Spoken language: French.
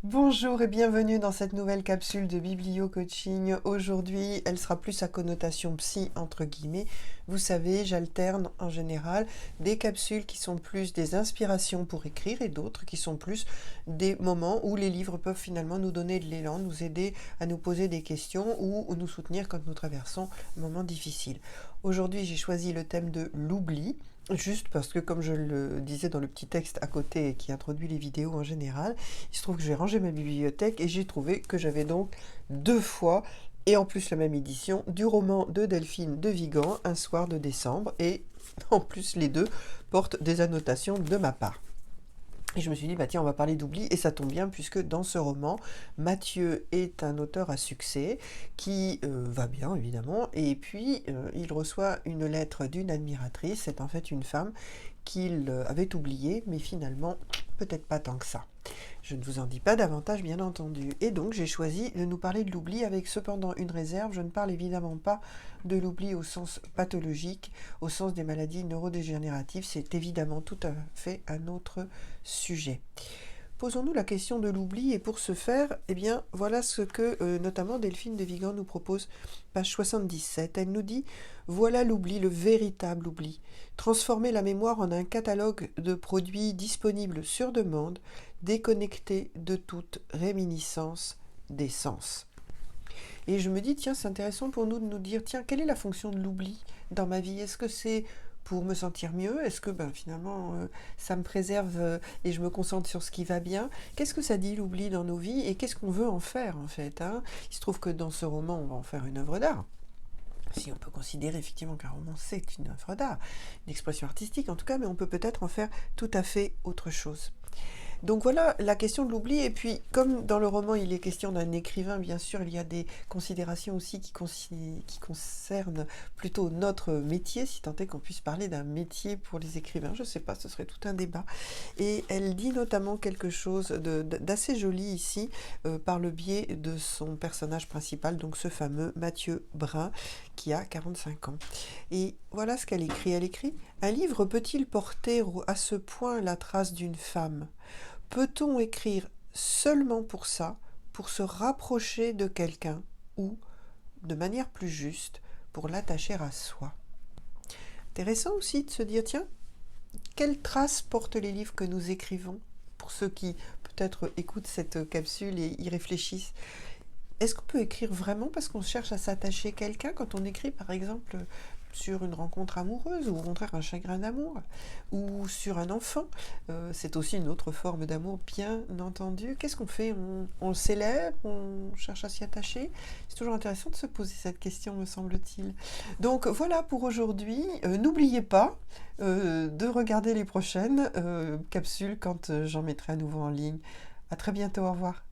Bonjour et bienvenue dans cette nouvelle capsule de Biblio Coaching. Aujourd'hui, elle sera plus à connotation psy entre guillemets. Vous savez, j'alterne en général des capsules qui sont plus des inspirations pour écrire et d'autres qui sont plus des moments où les livres peuvent finalement nous donner de l'élan, nous aider à nous poser des questions ou nous soutenir quand nous traversons un moment difficile. Aujourd'hui, j'ai choisi le thème de l'oubli. Juste parce que, comme je le disais dans le petit texte à côté qui introduit les vidéos en général, il se trouve que j'ai rangé ma bibliothèque et j'ai trouvé que j'avais donc deux fois, et en plus la même édition, du roman de Delphine de Vigan, Un soir de décembre, et en plus les deux portent des annotations de ma part. Et je me suis dit, bah tiens, on va parler d'oubli, et ça tombe bien, puisque dans ce roman, Mathieu est un auteur à succès, qui va bien, évidemment, et puis il reçoit une lettre d'une admiratrice, c'est en fait une femme qu'il avait oubliée, mais finalement, peut-être pas tant que ça. Je ne vous en dis pas davantage, bien entendu. Et donc, j'ai choisi de nous parler de l'oubli avec cependant une réserve. Je ne parle évidemment pas de l'oubli au sens pathologique, au sens des maladies neurodégénératives. C'est évidemment tout à fait un autre sujet. Posons-nous la question de l'oubli et pour ce faire, eh bien, voilà ce que notamment Delphine de Vigan nous propose, page 77. Elle nous dit « Voilà l'oubli, le véritable oubli. Transformer la mémoire en un catalogue de produits disponibles sur demande, déconnecté de toute réminiscence des sens. » Et je me dis, tiens, c'est intéressant pour nous de nous dire, tiens, quelle est la fonction de l'oubli dans ma vie? Est-ce que c'est pour me sentir mieux? Est-ce que finalement ça me préserve et je me concentre sur ce qui va bien? Qu'est-ce que ça dit l'oubli dans nos vies et qu'est-ce qu'on veut en faire en fait, hein? Il se trouve que dans ce roman, on va en faire une œuvre d'art. Si on peut considérer effectivement qu'un roman c'est une œuvre d'art, une expression artistique en tout cas, mais on peut peut-être en faire tout à fait autre chose. Donc voilà la question de l'oubli, et puis comme dans le roman il est question d'un écrivain, bien sûr il y a des considérations aussi qui concernent plutôt notre métier, si tant est qu'on puisse parler d'un métier pour les écrivains, je ne sais pas, ce serait tout un débat. Et elle dit notamment quelque chose d'assez joli ici, par le biais de son personnage principal, donc ce fameux Mathieu Brun, qui a 45 ans. Et voilà ce qu'elle écrit. Elle écrit « Un livre peut-il porter à ce point la trace d'une femme ? Peut-on écrire seulement pour ça, pour se rapprocher de quelqu'un ou, de manière plus juste, pour l'attacher à soi ?» Intéressant aussi de se dire, tiens, quelle trace portent les livres que nous écrivons? Pour ceux qui peut-être écoutent cette capsule et y réfléchissent, est-ce qu'on peut écrire vraiment parce qu'on cherche à s'attacher à quelqu'un quand on écrit par exemple sur une rencontre amoureuse ou au contraire un chagrin d'amour ou sur un enfant? C'est aussi une autre forme d'amour bien entendu. Qu'est-ce qu'on fait? On le célèbre? On cherche à s'y attacher? C'est toujours intéressant de se poser cette question, me semble-t-il. Donc voilà pour aujourd'hui. N'oubliez pas de regarder les prochaines capsules quand j'en mettrai à nouveau en ligne. À très bientôt, au revoir.